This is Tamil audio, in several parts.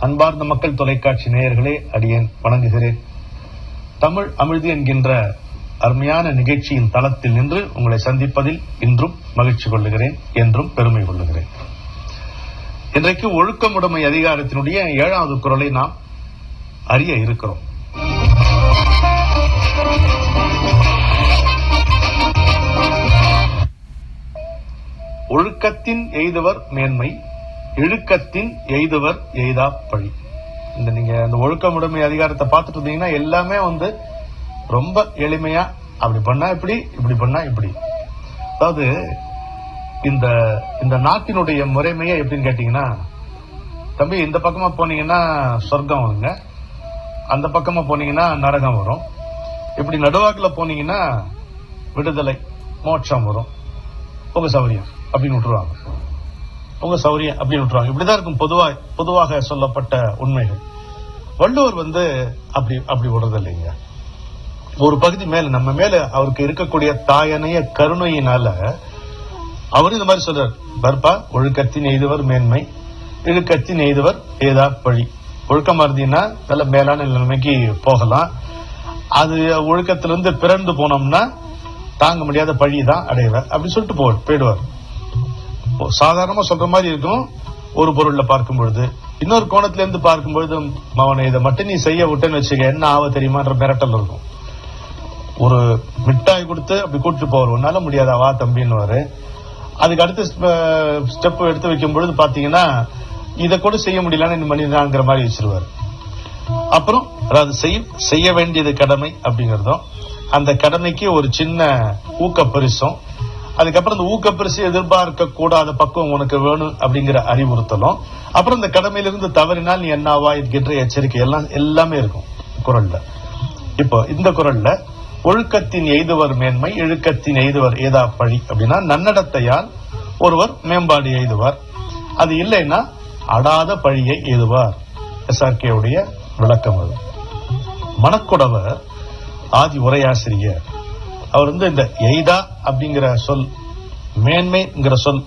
அன்பார்ந்த மக்கள் தொலைக்காட்சி நேயர்களே, அடியேன் வணங்குகிறேன். தமிழ் அமிழ்தி என்கின்ற அருமையான நிகழ்ச்சியின் தளத்தில் நின்று உங்களை சந்திப்பதில் இன்றும் மகிழ்ச்சி கொள்ளுகிறேன், என்றும் பெருமை கொள்ளுகிறேன். இன்றைக்கு ஒழுக்கமுடைமை அதிகாரத்தினுடைய 7வது குறளை நாம் அறிய இருக்கிறோம். ஒழுக்கத்தின் எய்துவர் மேன்மை, இழுக்கத்தின் எய்துவர் எய்தா பழி. நீங்க அந்த ஒழுக்கமுடைமை அதிகாரத்தை பார்த்துட்டு இருந்தீங்கன்னா எல்லாமே ரொம்ப எளிமையா, அப்படி பண்ணா இப்படி, இப்படி பண்ணா இப்படி. அதாவது இந்த நாட்டினுடைய முறைமையே எப்படின்னு கேட்டீங்கன்னா, தம்பி இந்த பக்கமா போனீங்கன்னா சொர்க்கம் வருங்க, அந்த பக்கமா போனீங்கன்னா நரகம் வரும், இப்படி நடுவாக்குல போனீங்கன்னா விடுதலை மோட்சம் வரும், உங்க சௌரியம் அப்படின்னு விட்டுருவாங்க, உங்க சௌரியம் அப்படின்னு விட்டுருவாங்க. இப்படிதான் இருக்கும் பொதுவாக சொல்லப்பட்ட உண்மைகள். வள்ளுவர் அப்படி விடுறது இல்லைங்க. ஒரு பகுதி மேல நம்ம மேல அவருக்கு இருக்கக்கூடிய தாயனைய கருணையினால அவரு இந்த மாதிரி சொல்றார். பர்பா ஒழுக்கத்தின் எய்துவர் மேன்மை, இழுக்கத்தின் எய்துவர் ஏதா பழி. ஒழுக்கமா இருந்தீங்கன்னா நல்ல மேலான நிலைமைக்கு போகலாம். அது ஒழுக்கத்திலிருந்து பிறந்து போனோம்னா தாங்க முடியாத பழிதான் அடைவர் அப்படின்னு சொல்லிட்டு போயிடுவார். சாதாரணமா சொல்ற மாதிரி இருக்கும் ஒரு பொருள்ல பார்க்கும் பொழுது. இன்னொரு கோணத்துல இருந்து பார்க்கும் பொழுது, அவனை இதை மட்டும் நீ செய்ய விட்டேன்னு வச்சுக்க என்ன ஆவ தெரியுமான்ற மிரட்டல் இருக்கும். ஒரு மிட்டாய் கொடுத்து அப்படி கூட்டிட்டு போவார், உன்னால முடியாதாவா தம்பின்னு. அதுக்கு அடுத்த ஸ்டெப் எடுத்து வைக்கும் பொழுது பாத்தீங்கன்னா இதை கூட செய்ய முடியலன்னு மனிதனாங்கிற மாதிரி வச்சிருவாரு. அப்புறம் அதாவது செய்ய வேண்டியது கடமை அப்படிங்கறதும், அந்த கடமைக்கு ஒரு சின்ன ஊக்க பரிசும், அதுக்கப்புறம் இந்த ஊக்கப்பரிசு எதிர்பார்க்க கூடாத பக்குவம் உனக்கு வேணும் அப்படிங்கிற அறிவுறுத்தலும், அப்புறம் இந்த கடமையிலிருந்து தவறினால் நீ என்னவா என்கின்ற எச்சரிக்கை எல்லாமே இருக்கும் குறள்ல. இப்போ இந்த குறள்ல ஒழுக்கத்தின் எய்துவர் மேன்மை, இழுக்கத்தின் எய்துவர் ஏதா பழி அப்படின்னா, நன்னடத்தையால் ஒருவர் மேம்பாடு எய்துவார், அது இல்லைன்னா அடாத பழியை எய்துவார். SRK விளக்கம் அது. மணக்குடவர் ஆதி உரையாசிரியர் அவர் இந்த எய்தா அப்படிங்கிற சொல், மேன்மைங்கிற சொல்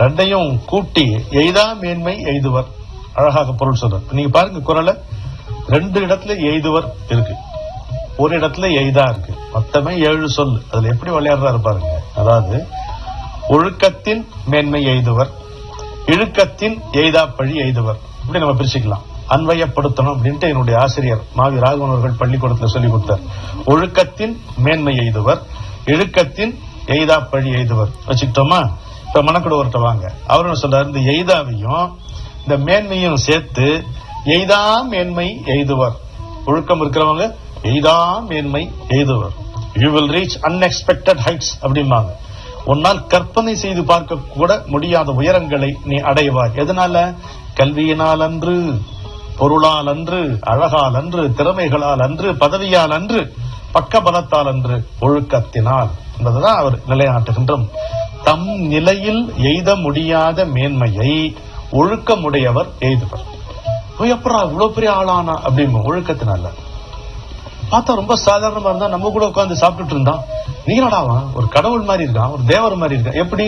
ரெண்டையும் கூட்டி எய்தா மேன்மை எய்துவர் அழகாக பொருள் சொல்றார். நீங்க பாருங்க குறளை, 2 இடத்துல எய்துவர் இருக்கு, ஒரு இடத்துல எய்தா இருக்கு, மொத்தமே 7 சொல். அதுல எப்படி விளையாடுறாரு பாருங்க. அதாவது ஒழுக்கத்தின் மேன்மை எய்துவர், இழுக்கத்தின் எய்தா பழி எய்துவர், இப்படி நம்ம பிரிச்சுக்கலாம். அன்வயப்படுத்தணும் அப்படின்ட்டு என்னுடைய ஆசிரியர் மாவி ராகவன் அவர்கள் பள்ளிக்கூடத்தில் சொல்லிக் கொடுத்தார். ஒழுக்கத்தின் மேன்மை எய்துவர், இழுக்கத்தின் எய்தா பழி எய்துவர் வச்சுக்கிட்டோமா. இப்ப மணக்குடவர்கிட்ட வாங்க. அவர் என்ன சொல்றாரு, இந்த எய்தாவையும் இந்த மேன்மையும் சேர்த்து எய்தா மேன்மை எய்துவர். ஒழுக்கம் இருக்கிறவங்க எய்தா மேன்மை எய்துவர். You will reach unexpected heights அப்படிம்பாங்க. உன்னால் கற்பனை செய்து பார்க்க கூட முடியாத உயரங்களை நீ அடைவாய். எதனால? கல்வியினால் அன்று, பொருளால் அன்று, அழகால் அன்று, திறமைகளால் அன்று, பதவியால் அன்று, பக்கபலத்தால் அன்று, ஒழுக்கத்தினால் என்பதுதான் அவர் நிலைநாட்டுகின்ற. தம் நிலையில் எய்த முடியாத மேன்மையை ஒழுக்கமுடையவர் எய்துவர். எப்படா இவ்வளவு பெரிய ஆளானா அப்படிங்க? ஒழுக்கத்தினால. பார்த்தா ரொம்ப சாதாரணமா இருந்தா நம்ம கூட உட்காந்து சாப்பிட்டுட்டு இருந்தான், நீங்களாடாவா ஒரு கடவுள் மாதிரி இருக்கான், ஒரு தேவர் மாதிரி இருக்கான். எப்படி?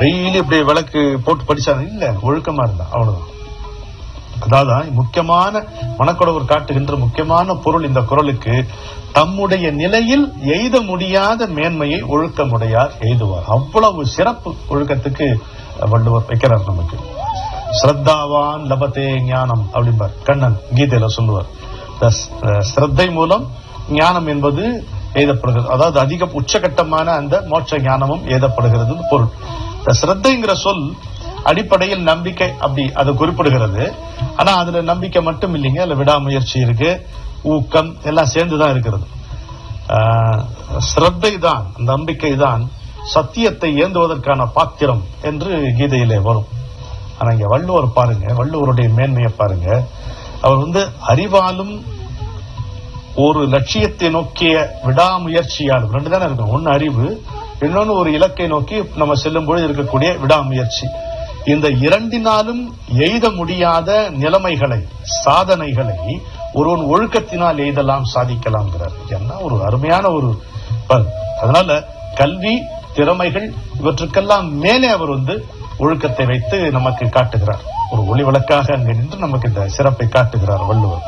டெய்லி இப்படி விளக்கு போட்டு படிச்சாங்க இல்ல, ஒழுக்கமா இருந்தா அவ்வளவுதான். அதாவது முக்கியமான மணக்குடவர் காட்டுகின்ற முக்கியமான பொருள் இந்த குறளுக்கு, தம்முடைய நிலையில் எய்த முடியாத மேன்மையை ஒழுக்கமுடையார் எய்துவார். அவ்வளவு சிறப்பு ஒழுக்கத்துக்கு வள்ளுவர் வைக்கிறார் நமக்கு. ஸ்ரத்தாவான் லபத்தே ஞானம் அப்படிம்பார் கண்ணன் கீதையில சொல்லுவார். ஸ்ரத்தை மூலம் ஞானம் என்பது எய்தப்படுகிறது, அதாவது அதிக உச்சகட்டமான அந்த மோட்ச ஞானமும் எய்தப்படுகிறது பொருள். ஸ்ரத்தைங்கிற சொல் அடிப்படையில் நம்பிக்கை அப்படி அதை குறிப்பிடுகிறது. ஆனா அதுல நம்பிக்கை மட்டும் இல்லைங்க, அதுல விடாமுயற்சி இருக்கு, ஊக்கம் எல்லாம் சேர்ந்துதான் இருக்கிறது. ஸ்ரத்தை தான், நம்பிக்கை தான் சத்தியத்தை ஏந்துவதற்கான பாத்திரம் என்று கீதையிலே வரும். ஆனா இங்க வள்ளுவர் பாருங்க, வள்ளுவருடைய மேன்மையை பாருங்க. அவர் அறிவாலும் ஒரு லட்சியத்தை நோக்கிய விடாமுயற்சியாலும், 2 தானே இருக்கும். ஒன்னு அறிவு, இன்னொன்னு ஒரு இலக்கை நோக்கி நம்ம செல்லும் பொழுது இருக்கக்கூடிய விடாமுயற்சி. இந்த 2னாலும் எய்த முடியாத நிலைமைகளை, சாதனைகளை ஒருவன் ஒழுக்கத்தினால் எய்தலாம், சாதிக்கலாம்ங்கிறார். என்ன ஒரு அருமையான ஒரு. அதனால கல்வி, திறமைகள் இவற்றுக்கெல்லாம் மேலே அவர் ஒழுக்கத்தை வைத்து நமக்கு காட்டுகிறார். ஒரு ஒளி விளக்காக அங்கு நின்று நமக்கு இந்த சிறப்பை காட்டுகிறார் வள்ளுவர்.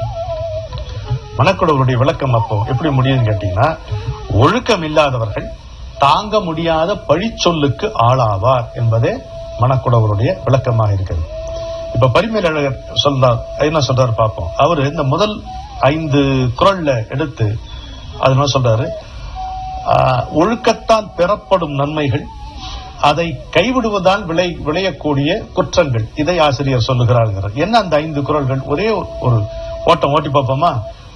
மணக்குடவருடைய விளக்கம் அப்போ எப்படி முடியுதுன்னு கேட்டீங்கன்னா, ஒழுக்கம் இல்லாதவர்கள் தாங்க முடியாத பழிச்சொல்லுக்கு ஆளாவார் என்பதே மணக்குடவருடைய விளக்கமாக இருக்கிறது. இப்ப பரிமேலழகர் சொல்றார், என்ன சொல்றாரு பார்ப்போம். அவரு இந்த முதல் 5 குறள்ல எடுத்து அது சொல்றாரு, ஒழுக்கத்தால் பெறப்படும் நன்மைகள், அதை கைவிடுவதால் விளையக்கூடிய குற்றங்கள், இதை ஆசிரியர் சொல்லுகிறார்கள். என்ன அந்த 5 குறள்கள்? ஒரே ஒரு ஓட்டம் ஓட்டி பார்ப்போமா?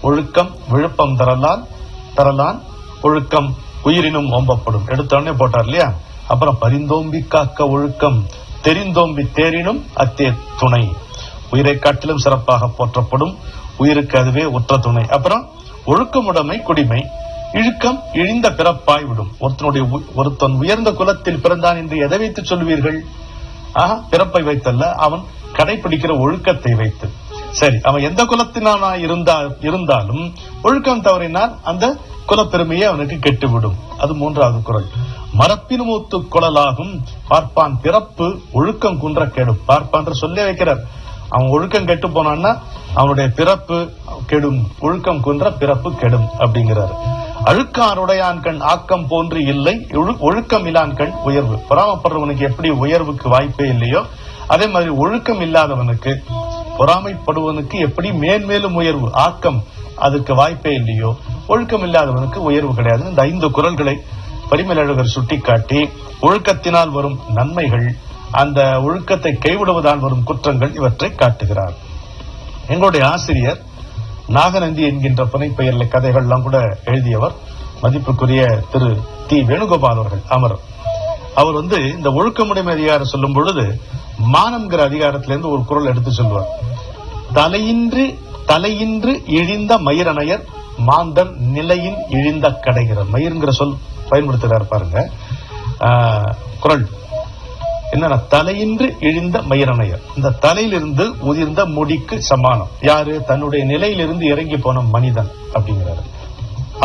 ஒழுக்கம் விழுப்பம் தரலான் ஒழுக்கம் உயிரினும் ஓம்பப்படும், எடுத்தோடனே போட்டார் இல்லையா? அப்புறம் பரிந்தோம்பி காக்க ஒழுக்கம் தெரிந்தோம்பி தேரினும் அத்தே துணை, உயிரை காட்டிலும் சிறப்பாக போற்றப்படும், உயிருக்கு அதுவே உற்ற துணை. அப்புறம் ஒழுக்கமுடைமை குடிமை, இழுக்கம் இழிந்த பிறப்பாய் விடும். ஒருத்தன் உயர்ந்த குலத்தில் பிறந்தான் என்று எதை வைத்து சொல்வீர்கள்? பிறப்பை வைத்தல்ல, அவன் கடைபிடிக்கிற ஒழுக்கத்தை வைத்து. சரி, அவன் எந்த குலத்தினானா இருந்தாலும் ஒழுக்கம் தவறினால் அந்த குலப்பெருமையை அவனுக்கு கெட்டுவிடும். அது 3வது குறள். மரப்பின் மூத்து குழலாகும் பார்ப்பான் பிறப்பு ஒழுக்கம் குன்ற கெடும். பார்ப்பான் சொல்லே வைக்கிறார். அவன் ஒழுக்கம் கெட்டு போனான்னா அவனுடைய பிறப்பு கெடும், ஒழுக்கம் குன்ற பிறப்பு கெடும் அப்படிங்கிறாரு. அழுக்காருடையான் கண் ஆக்கம் போன்று இல்லை, ஒழுக்கம் இல்லான் கண் உயர்வு. பொறாமப்படுறவனுக்கு எப்படி உயர்வுக்கு வாய்ப்பே இல்லையோ, அதே மாதிரி ஒழுக்கம் இல்லாதவனுக்கு, பொறாமைப்படுவனுக்கு எப்படி மேன்மேலும் உயர்வு, ஆக்கம் அதுக்கு வாய்ப்பே இல்லையோ, ஒழுக்கம் இல்லாதவனுக்கு உயர்வு கிடையாது. இந்த 5 குறள்களை பரிமேலழகர் சுட்டிக்காட்டி ஒழுக்கத்தினால் வரும் நன்மைகள், அந்த ஒழுக்கத்தை கைவிடுவதால் வரும் குற்றங்கள், இவற்றை காட்டுகிறார். எங்களுடைய ஆசிரியர் நாகநந்தி என்கின்ற புனைப்பெயர்ல கதைகள்லாம் கூட எழுதியவர் மதிப்புக்குரிய திரு தி வேணுகோபால் அவர்கள் அமரர். அவர் இந்த ஒழுக்கமுடைமை அதிகாரம் சொல்லும் பொழுது மானம்ங்கிற அதிகாரத்திலிருந்து ஒரு குறள் எடுத்து சொல்வார். தலையின்றி இழிந்த மயிரணையர் மாந்தன் நிலையின் இழிந்த கடைகிறார். மயிர்ங்கிற சொல் பயன்படுத்துகிறார் பாருங்க. குறள் என்னன்னா, தலையின்றி இழிந்த மயிரணையர், இந்த தலையிலிருந்து உதிர்ந்த முடிக்கு சமானம். யாரு? தன்னுடைய நிலையிலிருந்து இறங்கி போன மனிதன் அப்படிங்கிறாரு.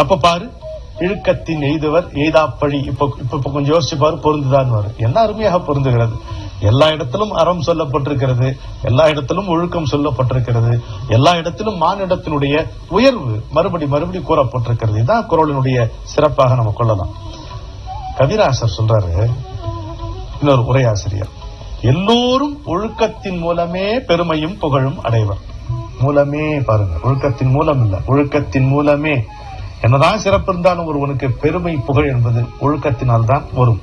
அப்ப பாரு, இழுக்கத்தின் எய்தவர் எய்தாப்பழி. இப்ப கொஞ்சம் யோசிச்சு பாரு, பொருந்துதான் வரும். என்ன அருமையாக பொருந்துகிறது. எல்லா இடத்திலும் அறம் சொல்லப்பட்டிருக்கிறது, எல்லா இடத்திலும் ஒழுக்கம் சொல்லப்பட்டிருக்கிறது, எல்லா இடத்திலும் மானிடத்தினுடைய உயர்வு மறுபடி கூறப்பட்டிருக்கிறது. இதுதான் குறளினுடைய சிறப்பாக நம்ம கொள்ளலாம். கவிராசர் சொல்றாரு, இன்னொரு உரையாசிரியர், எல்லோரும் ஒழுக்கத்தின் மூலமே பெருமையும் புகழும் அடைவர். மூலமே பாருங்க, ஒழுக்கத்தின் மூலம் இல்ல, ஒழுக்கத்தின் மூலமே. என்னதான் சிறப்பு இருந்தாலும் ஒருவனுக்கு பெருமை புகழ் என்பது ஒழுக்கத்தினால் தான் வரும்.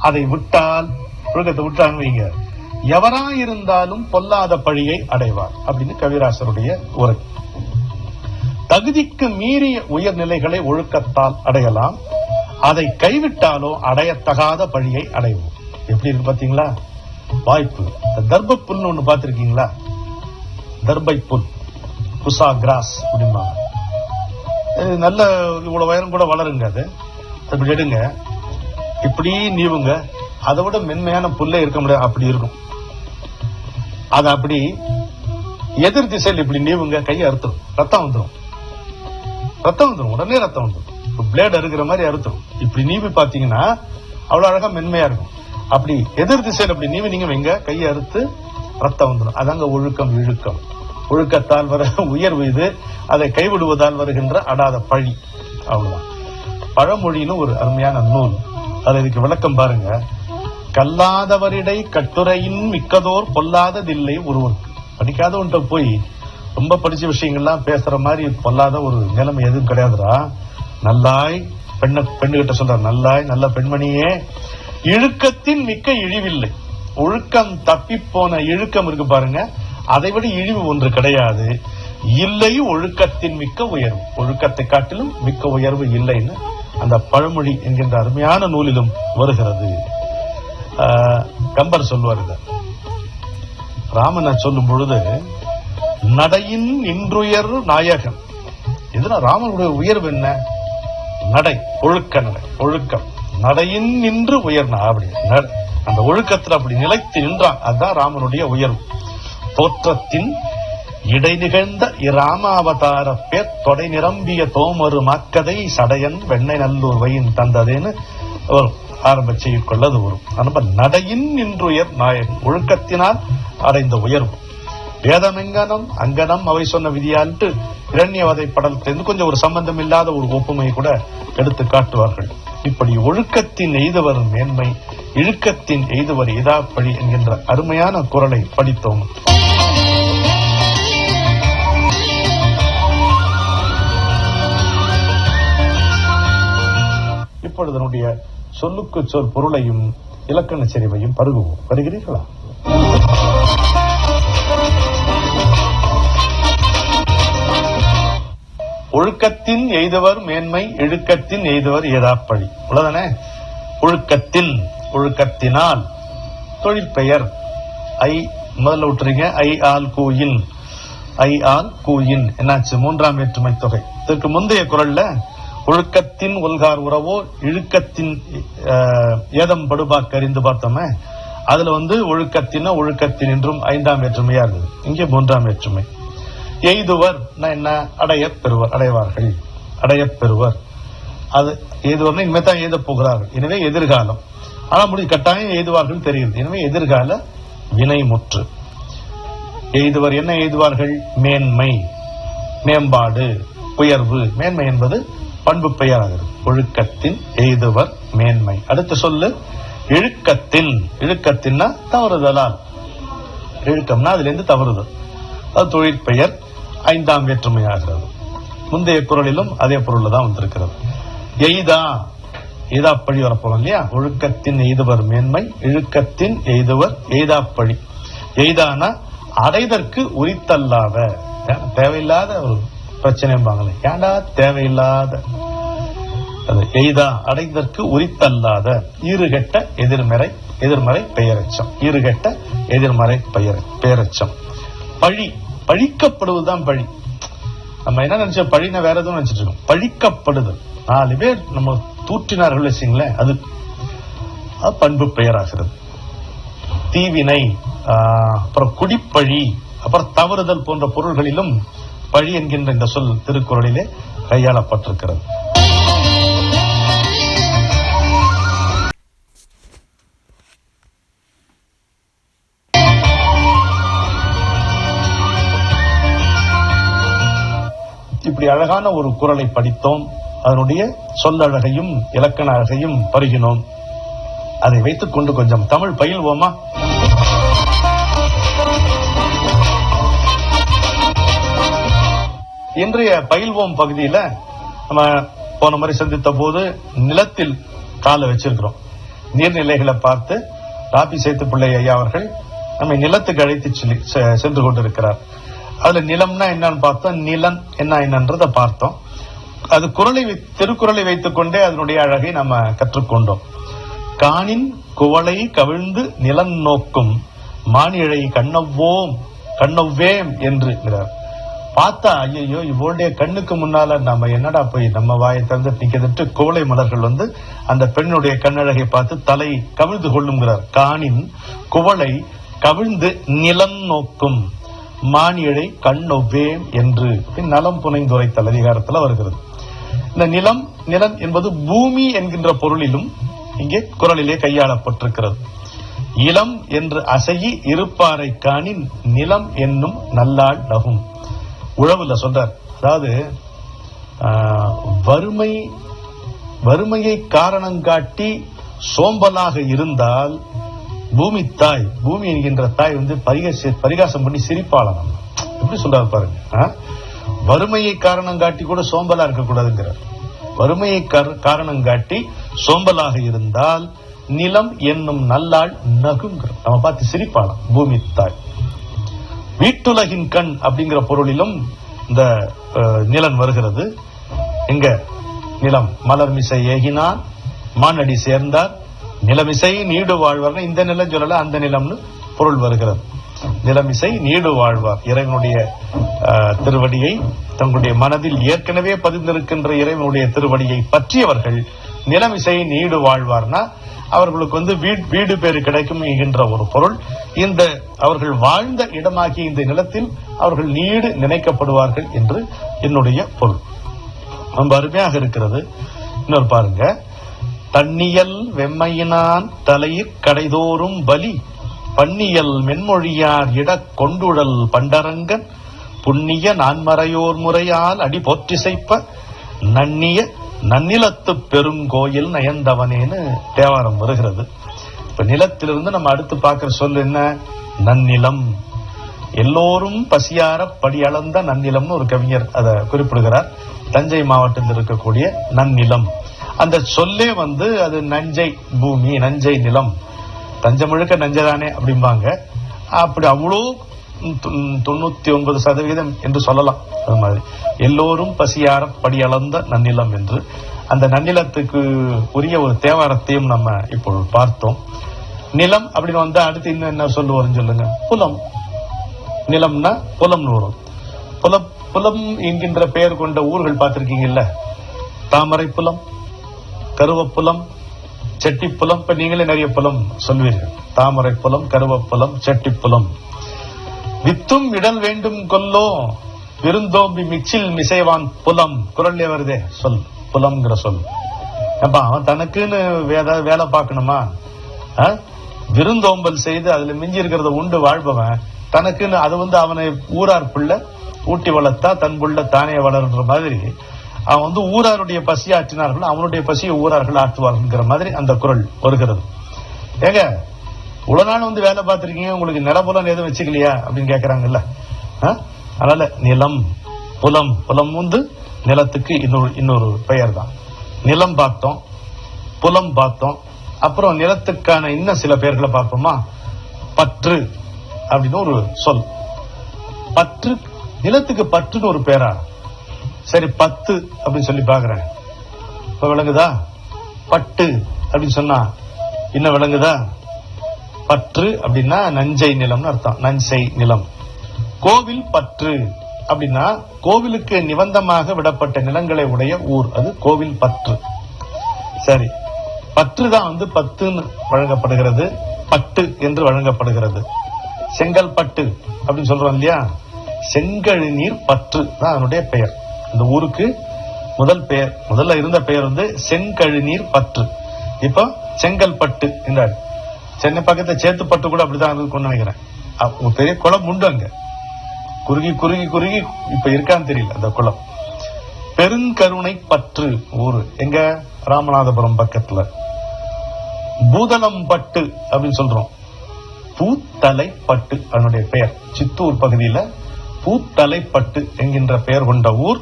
அதை விட்டால், ஒழுக்கத்தை விட்டாங்க வைங்க, எவராயிருந்தாலும் பொல்லாத பழியை அடைவார் அப்படின்னு கவிராசருடைய உரை. தகுதிக்கு மீறிய உயர்நிலைகளை ஒழுக்கத்தால் அடையலாம், அதை கைவிட்டாலோ அடையத்தகாத பழியை அடைவோம். எப்படி இருக்கு பாத்தீங்களா? வாய்ப்பு. தர்ப புல் ஒண்ணு பாத்திருக்கீங்களா? தர்பை புல், குசா கிராஸ் அப்படிமா, நல்ல இவ்வளவு உயரம் கூட வளருங்க. அது அப்படி எடுங்க, இப்படி நீவுங்க, அதை விட மென்மையான புல்லே இருக்க முடியாது, அப்படி இருக்கும். அது அப்படி எதிர் திசையில் இப்படி நீவுங்க, கையை அறுத்துரும், ரத்தம் வந்துடும், உடனே ரத்தம் வந்துடும். பிளேட் அறுக்கிற மாதிரி அறுத்துரும். இப்படி நீவி பாத்தீங்கன்னா அவ்வளவு அழகா மென்மையா இருக்கும். அப்படி எதிர் திசையில் அப்படி நீவி நீங்க வைங்க, கையை அறுத்து ரத்தம் வந்துடும். அதாங்க ஒழுக்கம். இழுக்கம் ஒழுக்கத்தால் வர உயர்வு இது, அதை கைவிடுவதால் வருகின்ற அடாத பழி. அவ்வளவுதான். பழமொழின்னு ஒரு அருமையான நூல், அதை இதுக்கு விளக்கம் பாருங்க. கல்லாதவரிடை கட்டுரையின் மிக்கதோர் பொல்லாததில்லை ஒருவருக்கு. படிக்காதவன்ட்ட போய் ரொம்ப படிச்ச விஷயங்கள்லாம் பேசுற மாதிரி பொல்லாத ஒரு நிலைமை எதுவும் கிடையாதுடா. நல்லாய் பெண்ணுகிட்ட சொல்ற, நல்லாய் நல்ல பெண்மணியே, இழுக்கத்தின் மிக்க இழிவில்லை. ஒழுக்கம் தப்பி போன இழுக்கம் இருக்கு பாருங்க, அதை விட இழிவு ஒன்று கிடையாது. இல்லை ஒழுக்கத்தின் மிக்க உயர்வு, ஒழுக்கத்தை காட்டிலும் மிக்க உயர்வு இல்லைன்னு அந்த பழமொழி என்கின்ற அருமையான நூலிலும் வருகிறது. கம்பர் சொல்வார். ராமனை சொல்லும் பொழுது, நடையின் இன்றுயர் நாயகன். இதுனா ராமனுடைய உயர்வு என்ன? நடை, ஒழுக்க நடை, ஒழுக்கம். நடையின் நின்று உயர்னா, அப்படி அந்த ஒழுக்கத்தில் அப்படி நிலைத்து நின்றான். அதுதான் ராமனுடைய உயர்வு. தோற்றத்தின் இடை நிகழ்ந்த இராமாவதார பேர் தொடை நிரம்பிய தோமரு மாக்கதை சடையன் வெண்ணை நல்லூர் வயின் தந்ததேன்னு ஆரம்ப செய்யுட்கொள்ள அது வரும். நம்ம நடையின் நின்றுயர் நாயகன், ஒழுக்கத்தினால் அடைந்த உயர்வு. வேதமெங்கனம் அங்கனம் அவை சொன்ன விதியான்ட்டு இரண்யவதை படத்திலிருந்து கொஞ்சம் ஒரு சம்பந்தம் இல்லாத ஒரு ஒப்புமை கூட எடுத்து காட்டுவார்கள். இப்படி ஒழுக்கத்தின் எய்தவர் மேன்மை, இழுக்கத்தின் எய்தவர் இதாப்பழி என்கின்ற அருமையான குறளை படித்தோம். இப்பொழுது நம்முடைய சொல்லுக்கு சொல் பொருளையும் இலக்கண செறிவையும் பருகுவோம். வருகிறீர்களா? ஒழுக்கத்தின் எய்தவர் மேன்மை, இழுக்கத்தின் எய்தவர் ஏதாப்பழி. உள்ளதானே? ஒழுக்கத்தின், ஒழுக்கத்தினால், தொழிற்பெயர் ஐ முதல்ல விட்டுறீங்க. ஐ ஆல் கூயின், ஐ ஆல் கூயின் என்னாச்சு? மூன்றாம் வேற்றுமை தொகை. இதற்கு முந்தைய குறள்ல ஒழுக்கத்தின் ஒல்கார் உறவோ இழுக்கத்தின் ஏதம் படுபாக்கு அறிந்து பார்த்தோமே, அதுல ஒழுக்கத்தின் ஒழுக்கத்தின் என்றும் ஐந்தாம் வேற்றுமையா இருந்தது. இங்கே மூன்றாம் வேற்றுமை. எய்துவர் என்ன? அடையப் பெறுவர், அடைவார்கள், அடையப் பெறுவர். அது எய்துவர் இனிமே தான் எய்த போகிறார்கள். எனவே எதிர்காலம். ஆனா முடிவு கட்டாயம் எய்துவார்கள் தெரியுது. எனவே எதிர்கால வினைமுற்று. எய்துவர் என்ன எய்துவார்கள்? மேன்மை, மேம்பாடு, உயர்வு. மேன்மை என்பது பண்பு பெயராகிறது. ஒழுக்கத்தின் எய்துவர் மேன்மை. அடுத்த சொல்லு இழுக்கத்தின். இழுக்கத்தின்னா தவறுதலால். இழுக்கம்னா அதுல இருந்து தவறுதல். அது தொழிற்பெயர் ஐந்தாம் வேற்றுமையாகிறது. முந்தைய குறளிலும் அதே பொருள் தான் வந்திருக்கிறது. எய்தா, எய்தாப்பழி வரப்போம் இல்லையா? ஒழுக்கத்தின் எய்துவர் மேன்மை, இழுக்கத்தின் எய்துவர் எய்தாப்பழி. எய்தானா அடைதற்கு உரித்தல்லாத, தேவையில்லாத ஒரு பிரச்சனைம்பாங்களே, ஏண்டா தேவையில்லாத. அது எய்தா அடைதற்கு உரித்தல்லாத ஈறுகெட்ட எதிர்மறை, எதிர்மறை பெயரச்சம். ஈறுகெட்ட எதிர்மறை பெயரச்சம். பழி, பழிக்கப்படுவதுதான் பழி. நம்ம என்ன நினைச்சோம்? பழினா வேற எதுவும் நினைச்சிட்டு இருக்கோம். பழிக்கப்படுதல். 4 பேர் நம்ம தூற்றினார்கள் வச்சுங்களேன், அது பண்பு பெயராகிறது. தீவினை, அப்புறம் குடிப்பழி, அப்புறம் தவறுதல் போன்ற பொருள்களிலும் பழி என்கின்ற இந்த சொல் திருக்குறளிலே கையாளப்பட்டிருக்கிறது. இப்படி அழகான ஒரு குறளை படித்தோம். அதனுடைய சொல்லழகையும் இலக்கண அழகையும் பருகினோம். அதை வைத்துக் கொண்டு கொஞ்சம் தமிழ் பயில்வோமா? இன்றைய பயில்வோம் பகுதியில நம்ம போன முறை சந்தித்த போது நிலத்தில் காலை வச்சிருக்கிறோம். நீர்நிலைகளை பார்த்து ராபி சேத்துப்பிள்ளை ஐயா அவர்கள் நம்ம நிலத்துக்கு அழைத்து சென்று கொண்டிருக்கிறார். அதுல நிலம்னா என்னன்னு பார்த்தோம், நிலன் என்னன்றதை பார்த்தோம். அது திருக்குறளை வைத்துக் கொண்டே அதனுடைய அழகை நம்ம கற்றுக்கொண்டோம். காணின் குவளை கவிழ்ந்து நிலன் நோக்கும் மானிழை கண்ணவ்வேம் என்று பார்த்தா, ஐயோ இவளுடைய கண்ணுக்கு முன்னால நம்ம என்னடா போய் நம்ம வாயை தந்து நிக்கதட்டு குவளை மலர்கள் அந்த பெண்ணுடைய கண்ணழகை பார்த்து தலை கவிழ்ந்து கொள்ளுங்கிறார். காணின் குவளை கவிழ்ந்து நிலம் நோக்கும் மானிழை கண்ணொவ்வேம் என்று நலம் புனைந்துரைத்தல் அதிகாரத்துல வருகிறது. இந்த நிலம் என்பது பூமி என்கின்ற பொருளிலும் இங்கே குறளிலே கையாளப்பட்டிருக்கிறது. இளம் என்று அசையி இருப்பாரை காணின் நிலம் என்னும் நல்லாள் நகும். உழவுல சொல்றார். அதாவது வறுமையை காரணம் காட்டி சோம்பலாக இருந்தால் பூமி என்கின்ற தாய் பரிகாசம் பண்ணி சிரிப்பாளம். எப்படி சொல்றாரு பாருங்க. வறுமையை காரணம் காட்டி கூட சோம்பலா இருக்கக்கூடாதுங்கிறார். வறுமையை காரணம் காட்டி சோம்பலாக இருந்தால் நிலம் என்னும் நல்லாள் நகுங்கிறார். நம்ம பார்த்து சிரிப்பாளம் பூமி தாய். வீட்டுலகின் கண் அப்படிங்கிற பொருளிலும் இந்த நிலன் வருகிறது. எங்க நிலம் மலர்மிசை ஏகினான் மானடி சேர்ந்தார் நிலமிசை நீடு வாழ்வார். இந்த நிலம் சொல்லல, அந்த நிலம்னு பொருள் வருகிறது. நிலமிசை நீடு வாழ்வார். இறைவனுடைய திருவடியை தங்களுடைய மனதில் ஏற்கனவே பதிந்திருக்கின்ற இறைவனுடைய திருவடியை பற்றியவர்கள் நிலமிசை நீடு வாழ்வார்னா அவர்களுக்கு வீடு பேறு கிடைக்கும் என்கின்ற ஒரு பொருள். இந்த அவர்கள் வாழ்ந்த இடமாகிய இந்த நிலத்தில் அவர்கள் நீடு நினைக்கப்படுவார்கள் என்று என்னுடைய பொருள். ரொம்ப அருமையாக இருக்கிறது. இன்னொரு பாருங்க. தன்னியல் வெம்மையினான் தலையிற் கடைதோறும் பலி பன்னியல் மென்மொழியார் இடக் கொண்டுழல் பண்டரங்கன் புண்ணிய நான்மறையோர் முறையால் அடி போற்றிசைப்ப நன்னிய நன்னிலத்துப் பெருங்கோயில் நயந்தவனேன்னு தேவாரம் வருகிறது. இப்ப நிலத்திலிருந்து நம்ம அடுத்து பார்க்கிற சொல் என்ன? நன்னிலம். எல்லோரும் பசியார படியளந்த நன்னிலம்னு ஒரு கவிஞர் அதை குறிப்பிடுகிறார். தஞ்சை மாவட்டத்தில் இருக்கக்கூடிய நன்னிலம் அந்த சொல்லே அது நஞ்சை பூமி, நஞ்சை நிலம். தஞ்சை முழுக்க நஞ்சதானே அப்படிம்பாங்க. அப்படி அவ்வளோ 99% என்று சொல்லலாம். அது மாதிரி எல்லோரும் பசியார படியளந்த நன்னிலம் என்று அந்த நன்னிலத்துக்கு உரிய ஒரு தேவாரத்தையும் நம்ம இப்போ பார்த்தோம். நிலம் அப்படின்னு அடுத்து இன்னும் என்ன சொல்லுவாருன்னு சொல்லுங்க. புலம். நிலம்னா புலம்னு வரும். புலம் என்கின்ற பெயர் கொண்ட ஊர்கள் பார்த்திருக்கீங்கல்ல. தாமரை புலம், கருவப்புலம், செட்டிப்புலம். இப்ப நீங்களே நிறைய புலம் சொல்வீர்கள். தாமரை புலம், கருவப்புலம், செட்டிப்புலம். வித்தும் இடல் வேண்டும் கொல்லோ விருந்தோம்பி மிச்சில் மிசைவான் புலம். குரல்லே வருதே சொல், புலம்ங்கிற சொல். அப்ப அவன் தனக்குன்னு வேலை பார்க்கணுமா? விருந்தோம்பல் செய்து அதுல மிஞ்சி இருக்கிறத உண்டு வாழ்பவன் தனக்குன்னு அது அவனை ஊரார் பிள்ளை ஊட்டி வளர்த்தா தன் புள்ள தானே வளர்ன்ற மாதிரி அவன் ஊராருடைய பசி ஆற்றினார்கள், அவனுடைய பசியை ஊரார்கள் ஆற்றுவார்கள் மாதிரி அந்த குரல் வருகிறது. ஏங்க இவ்வளவு நாள் வேலை பார்த்திருக்கீங்க, உங்களுக்கு நிலபுலம் எதுவும் வச்சுக்கலையா அப்படின்னு கேக்குறாங்கல்ல. அதனால நிலம், புலம். புலம் நிலத்துக்கு இன்னொரு பெயர் தான். நிலம் பார்த்தோம், புலம் பார்த்தோம். அப்புறம் நிலத்துக்கான இன்னும் சில பெயர்களை பார்ப்போமா? பற்று அப்படின்னு ஒரு சொல். பற்று, நிலத்துக்கு பற்றுன்னு ஒரு பேரா? சரி, பத்து அப்படின்னு சொல்லி பாக்குறேன். இப்ப விளங்குதா? பட்டு அப்படின்னு சொன்னா இன்னும் விளங்குதா? பற்று அப்படின்னா நஞ்சை நிலம்னு அர்த்தம். நஞ்சை நிலம். கோவில் பற்று அப்படின்னா கோவிலுக்கு நிபந்தமாக விடப்பட்ட நிலங்களை உடைய ஊர், அது கோவில் பற்று. சரி, பற்று தான் பத்துன்னு வழங்கப்படுகிறது, பட்டு என்று வழங்கப்படுகிறது. செங்கல் பட்டு அப்படின்னு சொல்றோம் இல்லையா? செங்கழு நீர் பற்று தான் அதனுடைய பெயர். இந்த ஊருக்கு முதல்ல இருந்த பெயர் செங்கழு நீர் பற்று. இப்போ செங்கல் பட்டு என்றார். சென்னை பக்கத்துல சேத்துப்பட்டு கூட அப்படிதான் இருக்கும்னு நினைக்கிறேன். பெரிய குளம் உண்டு அங்க. குறுகி குறுகி குறுகி இப்ப இருக்கான்னு தெரியல அந்த குளம். பெருங்கருணை பற்று ஊரு எங்க? ராமநாதபுரம் பக்கத்துல. பூதளம் பட்டு அப்படின்னு சொல்றோம். பூத்தலை பட்டு அதனுடைய பெயர். சித்தூர் பகுதியில பூத்தலை பட்டு என்கின்ற பெயர் கொண்ட ஊர்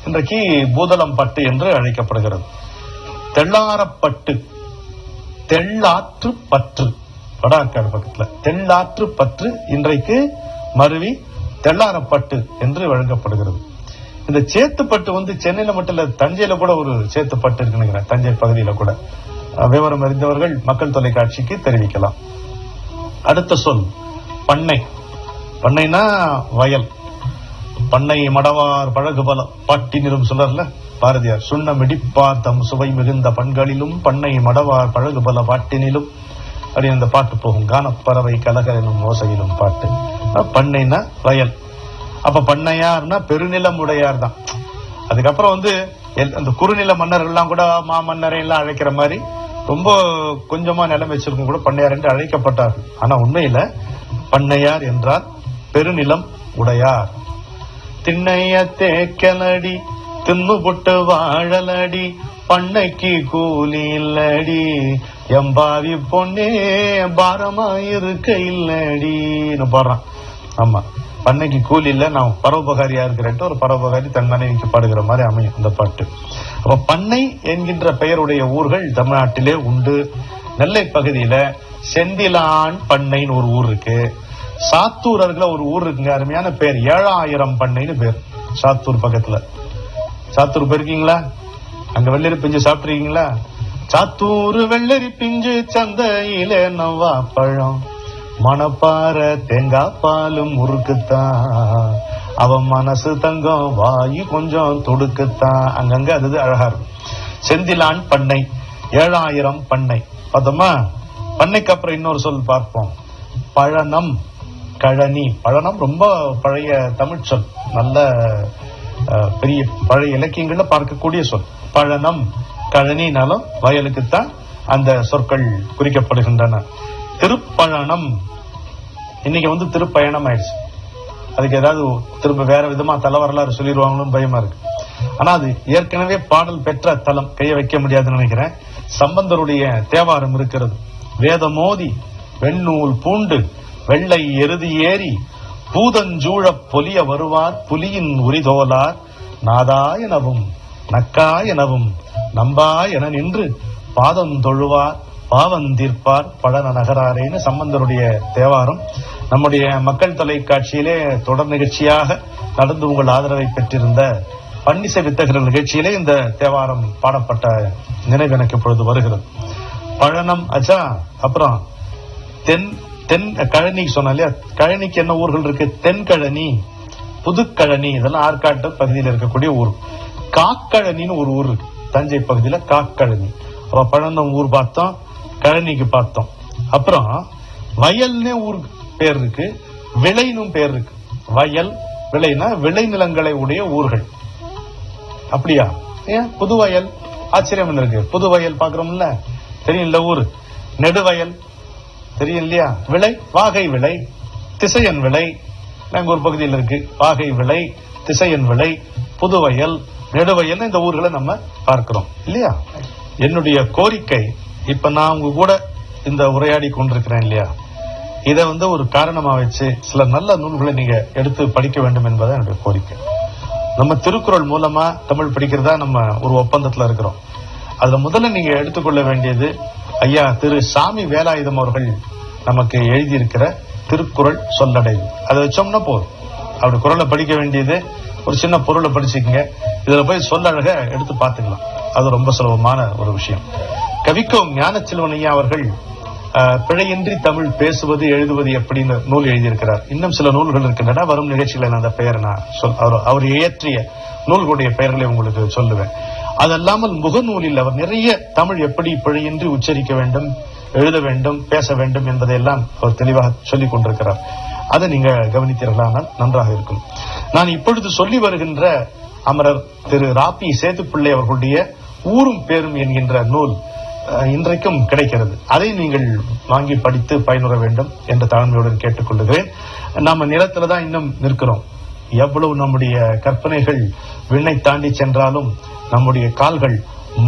இன்றைக்கு பூதளம் பட்டு என்று அழைக்கப்படுகிறது. தெள்ளாரப்பட்டு, தெள்ளாற்று பற்று வடாக்காடு பக்கத்துல. தெள்ளாற்று பற்று இன்றைக்கு மருவி தெள்ளாரப்பட்டு என்று வழங்கப்படுகிறது. இந்த சேத்துப்பட்டு சென்னையில மட்டும் இல்ல, தஞ்சையில கூட ஒரு சேத்துப்பட்டு இருக்கு நினைக்கிறேன். தஞ்சை பகுதியில கூட. விவரம் அறிந்தவர்கள் மக்கள் தொலைக்காட்சிக்கு தெரிவிக்கலாம். அடுத்த சொல் பண்ணை. பண்ணைனா வயல். பண்ணை மடவார் பழகு பல பாட்டினிலும் சொல்லல பாரதியார். சுண்ண மிடிப்பார் தம் சுவை மிகுந்த பண்களிலும் பண்ணை மடவார் பழகு பல பாட்டினிலும் அப்படின்னு அந்த பாட்டு போகும். கானப்பறவை கலக எனும் ஓசையிலும் பாட்டு. பண்ணைனா வயல். அப்ப பண்ணையார்னா பெருநிலம் உடையார் தான். அதுக்கப்புறம் அந்த குறுநில மன்னர்கள் எல்லாம் கூட மாமன்னரை எல்லாம் அழைக்கிற மாதிரி ரொம்ப கொஞ்சமா நிலம் வச்சிருக்கும் கூட பண்ணையார் என்று அழைக்கப்பட்டார்கள். ஆனா உண்மையில பண்ணையார் என்றால் பெருநிலம் உடையார். திண்ணைய தேக்கலடி தின்னுபுட்டு வாழலடி பண்ணைக்கு கூலி இல்லடி எம்பாவி பொண்ணே பாரமாயிருக்க இல்லடின்னு பாடுறான். ஆமா, பண்ணைக்கு கூலி இல்ல, நான் பரோபகாரியா இருக்கிறேன் ஒரு பரோபகாரி தன் மனைவிக்கு பாடுகிற மாதிரி அமையும் அந்த பாட்டு. அப்ப பண்ணை என்கின்ற பெயருடைய ஊர்கள் தமிழ்நாட்டிலே உண்டு. நெல்லை பகுதியில செந்திலான் பண்ணைன்னு ஒரு ஊர் இருக்கு. சாத்தூரர்ல ஒரு ஊர் இருக்குங்க, அருமையான பேர், 7000 பண்ணைன்னு பேர். சாத்தூர் பக்கத்துல. சாத்தூர் போயிருக்கீங்களா? அங்க வெள்ளரி பிஞ்சு சாப்பிட்டுருக்கீங்களா? சாத்தூர் வெள்ளரி பிஞ்சு சந்தையில நவ்வா பழம் மணப்பாற தேங்காய் பாலும் முறுக்குத்தான் அவன் மனசு தங்கம் வாயு கொஞ்சம் தொடுக்குத்தான். அங்கங்க அது அழகா இருக்கும். செந்திலான் பண்ணை, 7000 பண்ணை பார்த்தோமா. பண்ணைக்கு அப்புறம் இன்னொரு சொல் பார்ப்போம். பழனம், கழனி. பழனம் ரொம்ப பழைய தமிழ் சொல், நல்ல பெரிய பழைய இலக்கியங்கள்ல பார்க்கக்கூடிய சொல். பழனம் கழனினாலும் வயலுக்குத்தான் அந்த சொற்கள் குறிக்கப்படுகின்றன. திருப்பழனம் இன்னைக்கு திருப்பயணம் ஆயிடுச்சு. அதுக்கு ஏதாவது திரும்ப வேற விதமா தல வரலாறு சொல்லிடுவாங்களும் பயமா இருக்கு. ஆனா அது ஏற்கனவே பாடல் பெற்ற தலம், கைய வைக்க முடியாதுன்னு நினைக்கிறேன். சம்பந்தருடைய தேவாரம் இருக்கிறது. வேதமோதி வெண்ணூல் பூண்டு வெள்ளை எருதி ஏறி பூதஞ்சூழ பொலிய வருவார் புலியின் உரிதோலார் நாதாயனவும் நக்காயனவும் நம்பாயன நின்று பாதம் தொழுவார் பாவந்தீர்ப்பார் பழன நகராரேன்னு சம்பந்தருடைய தேவாரம் நம்முடைய மக்கள் தொலைக்காட்சியிலே தொடர் நிகழ்ச்சியாக நடந்து உங்கள் ஆதரவை பெற்றிருந்த பன்னிசை வித்தகர்கள் நிகழ்ச்சியிலே இந்த தேவாரம் பாடப்பட்ட நினைவு எனக்கு இப்பொழுது வருகிறது. பழனம் அச்சா. அப்புறம் தென் தென் கழனி சொன்ன இல்லையா, கழனிக்கு என்ன ஊர்கள் இருக்கு? தென்கழனி, புதுக்கழனி, இதெல்லாம் ஆற்காட்டு பகுதியில் இருக்கக்கூடிய ஊர். காக்கழனின்னு ஒரு ஊர் இருக்கு தஞ்சை பகுதியில, காக்கழனி. அப்ப பழனம் ஊர் பார்த்தோம், கழனிக்கு பார்த்தோம். அப்புறம் வயல்னே ஊர் பேர் இருக்கு, விளைனும் பேர் இருக்கு. வயல் விளைனா விளைநிலங்களை உடைய ஊர்கள். அப்படியா? ஏன் புதுவயல்? ஆச்சரியம் இருக்கு. புதுவயல் பாக்குறோம்ல, தெரியும் இல்ல ஊர். நெடுவயல் தெரியும் இல்லையா? விளை, வாகை விளை, திசையன் விளை, நாங்க ஒரு பகுதியில் இருக்கு. வாகை விளை, திசையன் விளை, புதுவயல், நெடுவயல், இந்த ஊர்களை நம்ம பார்க்கிறோம் இல்லையா? என்னுடைய கோரிக்கை, இப்ப நான் உங்க கூட இந்த உரையாடி கொண்டிருக்கிறேன் இல்லையா, இதை ஒரு காரணமா வச்சு சில நல்ல நூல்களை நீங்க எடுத்து படிக்க வேண்டும் என்பதை என்னுடைய கோரிக்கை. நம்ம திருக்குறள் மூலமா தமிழ் படிக்கிறதா நம்ம ஒரு ஒப்பந்தத்துல இருக்கிறோம். அதுல முதல்ல நீங்க எடுத்துக்கொள்ள வேண்டியது ஐயா திரு சாமி வேலாயுதம் அவர்கள் நமக்கு எழுதியிருக்கிற திருக்குறள் சொல்லடைவு. அதை வச்சோம்னா போதும். அப்படி குறளை படிக்க வேண்டியது ஒரு சின்ன பொருளை படிச்சுக்கங்க. இதுல போய் சொல்லழக எடுத்து பார்த்துக்கலாம். அது ரொம்ப சுலபமான ஒரு விஷயம். கவிக்கோம் ஞானச்செல்வன் ஐயா அவர்கள் பிழையின்றி தமிழ் பேசுவது எழுதுவது எப்படின்னு நூல் எழுதியிருக்கிறார். இன்னும் சில நூல்கள் இருக்கின்றன. வரும் நிகழ்ச்சிகளை அந்த பெயரை நான் அவர் இயற்றிய நூல்களுடைய பெயர்களை உங்களுக்கு சொல்லுவேன். அதல்லாமல் முகநூலில் அவர் நிறைய தமிழ் எப்படி பிழையின்றி உச்சரிக்க வேண்டும், எழுத வேண்டும், பேச வேண்டும் என்பதையெல்லாம் அவர் தெளிவாக சொல்லிக் கொண்டிருக்கிறார். அதை நீங்க கவனித்தீர்களானால் நன்றாக இருக்கும். நான் இப்பொழுது சொல்லி வருகின்ற அமரர் திரு ராபி சேதுப்பிள்ளை அவர்களுடைய ஊரும் பேரும் என்கின்ற நூல் இன்றைக்கும் கிடைக்கிறது. அதை நீங்கள் வாங்கி படித்து பயனுற வேண்டும் என்ற தாழ்மையுடன் கேட்டுக்கொள்கிறேன். நாம நிலத்துலதான் இன்னும் நிற்கிறோம். எவ்வளவு நம்முடைய கற்பனைகள் விண்ணை தாண்டி சென்றாலும் நம்முடைய கால்கள்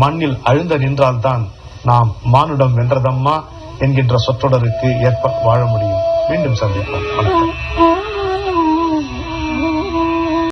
மண்ணில் அழுந்த நின்றால்தான் நாம் மானுடம் வென்றதம்மா என்கின்ற சொற்றொடருக்கு ஏற்ப வாழ முடியும். மீண்டும் சந்திப்போம். வணக்கம்.